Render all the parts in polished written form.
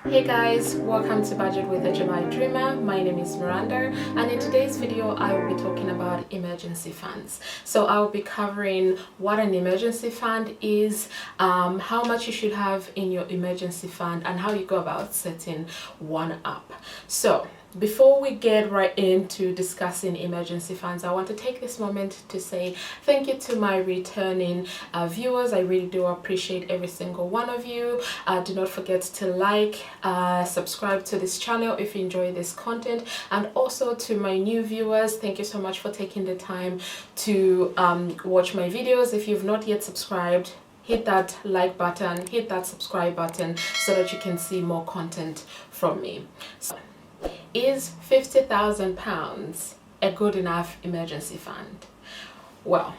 Hey guys, welcome to Budget with a July Dreamer. My name is Miranda, and in today's video I will be talking about emergency funds. So I will be covering what an emergency fund is, how much you should have in your emergency fund, and how you go about setting one up. So before we get right into discussing emergency funds, I want to take this moment to say thank you to my returning viewers. I really do appreciate every single one of you. Do not forget to like, subscribe to this channel if you enjoy this content, and also to my new viewers, thank you so much for taking the time to watch my videos. If you've not yet subscribed, hit that like button, hit that subscribe button so that you can see more content from me. So, is £50,000 a good enough emergency fund? Well,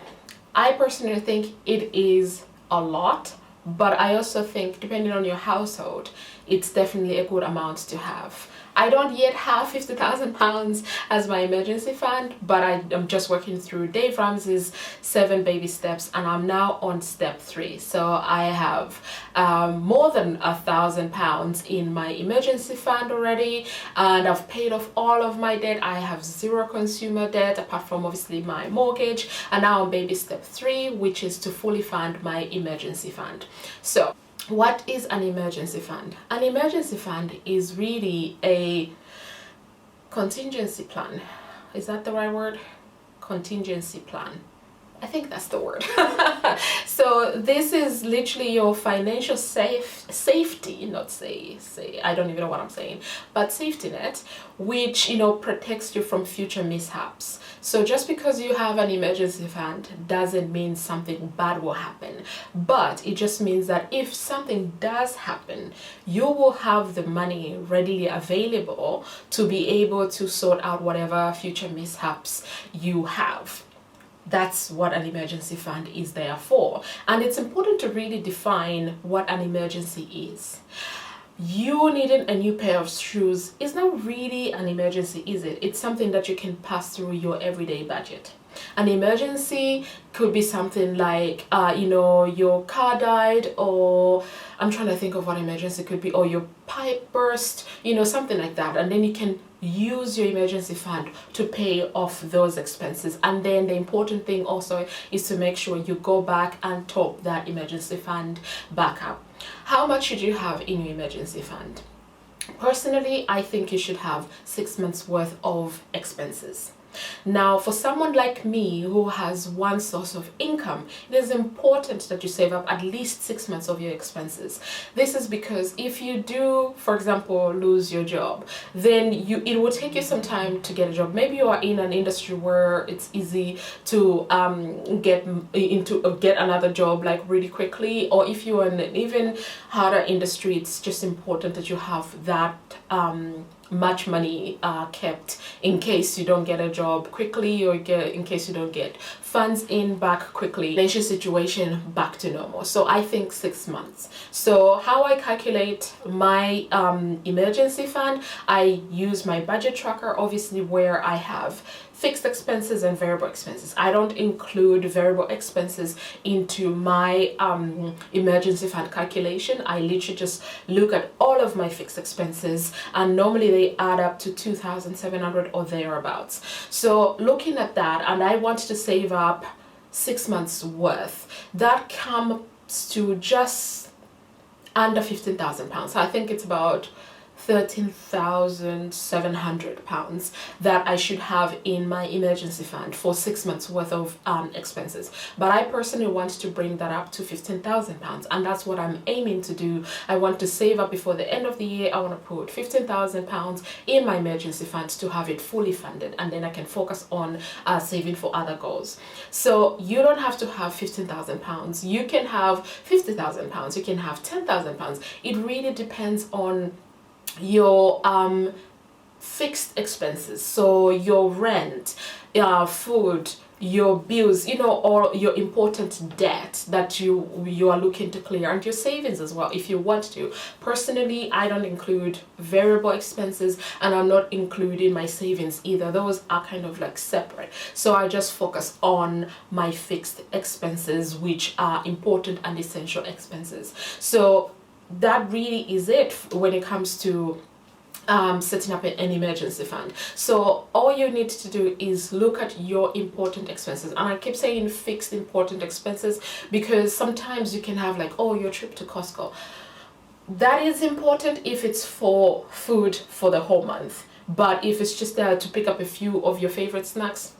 I personally think it is a lot, but I also think depending on your household, it's definitely a good amount to have. I don't yet have £50,000 as my emergency fund, but I'm just working through Dave Ramsey's 7 baby steps, and I'm now on step 3. So I have more than £1,000 in my emergency fund already, and I've paid off all of my debt. I have 0 consumer debt apart from obviously my mortgage, and now on baby step 3, which is to fully fund my emergency fund. So what is an emergency fund? An emergency fund is really a contingency plan. Is that the right word? Contingency plan. I think that's the word. So this is literally your financial safety, not say I don't even know what I'm saying, but safety net, which protects you from future mishaps. So just because you have an emergency fund doesn't mean something bad will happen, but it just means that if something does happen, you will have the money readily available to be able to sort out whatever future mishaps you have. That's what an emergency fund is there for. And it's important to really define what an emergency is. You needing a new pair of shoes is not really an emergency, is it? It's something that you can pass through your everyday budget. An emergency could be something like, your car died, or I'm trying to think of what emergency could be, or your pipe burst, something like that. And then you can use your emergency fund to pay off those expenses. And then the important thing also is to make sure you go back and top that emergency fund back up. How much should you have in your emergency fund? Personally, I think you should have 6 months worth of expenses. Now, for someone like me who has one source of income, it is important that you save up at least 6 months of your expenses. This is because if you do, for example, lose your job, then it will take you some time to get a job. Maybe you are in an industry where it's easy to get another job like really quickly, or if you're in an even harder industry, it's just important that you have that much money kept in case you don't get a job quickly, or in case you don't get funds in back quickly, financial situation back to normal. So I think 6 months. So how I calculate my emergency fund, I use my budget tracker, obviously, where I have fixed expenses and variable expenses. I don't include variable expenses into my emergency fund calculation. I literally just look at all of my fixed expenses, and normally they add up to 2,700 or thereabouts. So looking at that, and I want to save up 6 months worth, that comes to just under £15,000. I think it's about £13,700 that I should have in my emergency fund for 6 months worth of expenses. But I personally want to bring that up to £15,000, and that's what I'm aiming to do. I want to save up before the end of the year. I want to put £15,000 in my emergency fund to have it fully funded, and then I can focus on saving for other goals. So you don't have to have £15,000. You can have £50,000. You can have £10,000. It really depends on your fixed expenses, so your rent, food, your bills, all your important debt that you are looking to clear, and your savings as well if you want to. Personally, I don't include variable expenses, and I'm not including my savings either. Those are kind of like separate. So I just focus on my fixed expenses, which are important and essential expenses. So that really is it when it comes to setting up an emergency fund. So all you need to do is look at your important expenses, and I keep saying fixed important expenses because sometimes you can have like, oh, your trip to Costco. That is important if it's for food for the whole month, but if it's just there to pick up a few of your favorite snacks,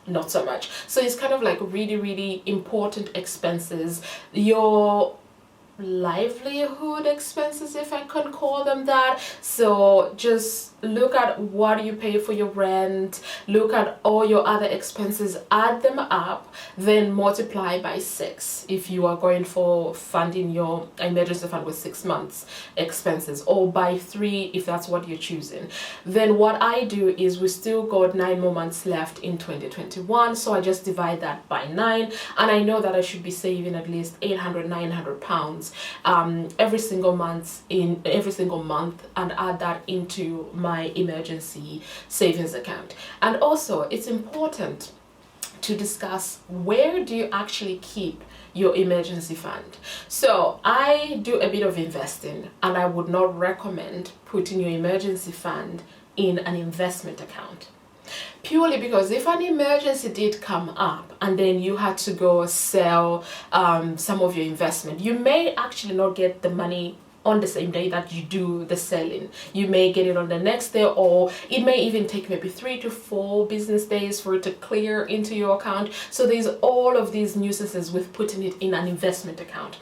not so much. So it's kind of like really important expenses, your livelihood expenses, if I can call them that. So just look at what you pay for your rent, look at all your other expenses, add them up, then multiply by 6 if you are going for funding your emergency fund with 6 months expenses, or by 3 if that's what you're choosing. Then what I do is, we still got 9 more months left in 2021, so I just divide that by 9, and I know that I should be saving at least 800-900 pounds every single month, and add that into my emergency savings account. And also, it's important to discuss, where do you actually keep your emergency fund? So I do a bit of investing, and I would not recommend putting your emergency fund in an investment account, purely because if an emergency did come up and then you had to go sell some of your investment, you may actually not get the money on the same day that you do the selling. You may get it on the next day, or it may even take maybe 3 to 4 business days for it to clear into your account. So there's all of these nuisances with putting it in an investment account.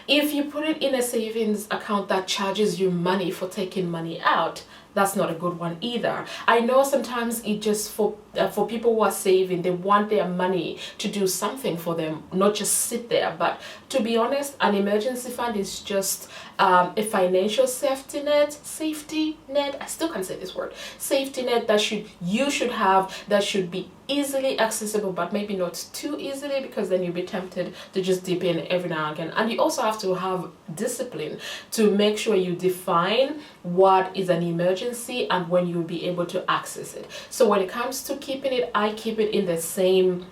If you put it in a savings account that charges you money for taking money out, that's not a good one either. I know sometimes it just for people who are saving, they want their money to do something for them, not just sit there. But to be honest, an emergency fund is just a financial safety net. I still can't say this word. Safety net that you should have, that should be easily accessible, but maybe not too easily, because then you'll be tempted to just dip in every now and again. And you also have to have discipline to make sure you define what is an emergency and when you'll be able to access it. So when it comes to keeping it, I keep it in the same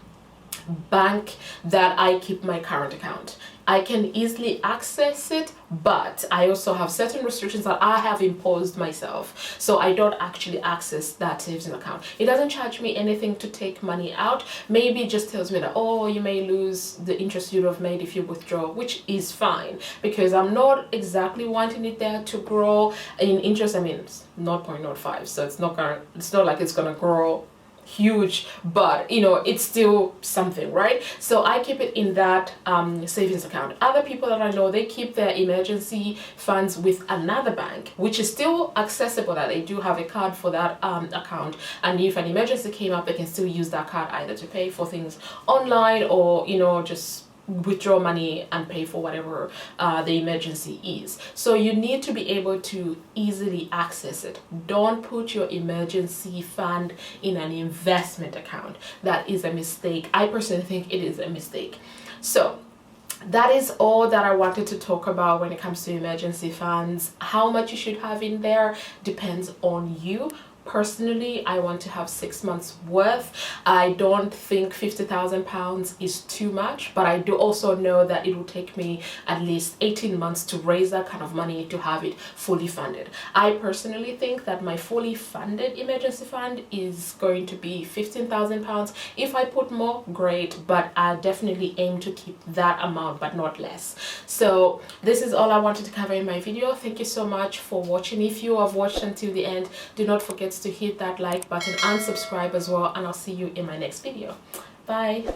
bank that I keep my current account. I can easily access it, but I also have certain restrictions that I have imposed myself. So I don't actually access that savings account. It doesn't charge me anything to take money out. Maybe it just tells me that, oh, you may lose the interest you'd have made if you withdraw, which is fine, because I'm not exactly wanting it there to grow in interest. I mean, it's 0.05, so it's not like it's gonna grow huge, but you know, it's still something, right? So I keep it in that savings account. Other people that I know, they keep their emergency funds with another bank, which is still accessible, that they do have a card for that account, and if an emergency came up, they can still use that card either to pay for things online, or you know, just withdraw money and pay for whatever the emergency is. So you need to be able to easily access it. Don't put your emergency fund in an investment account. That is a mistake. I personally think it is a mistake. So that is all that I wanted to talk about when it comes to emergency funds. How much you should have in there depends on you. Personally, I want to have 6 months worth. I don't think £50,000 is too much, but I do also know that it will take me at least 18 months to raise that kind of money to have it fully funded. I personally think that my fully funded emergency fund is going to be £15,000. If I put more, great, but I definitely aim to keep that amount, but not less. So this is all I wanted to cover in my video. Thank you so much for watching. If you have watched until the end, do not forget to hit that like button and subscribe as well, and I'll see you in my next video. Bye.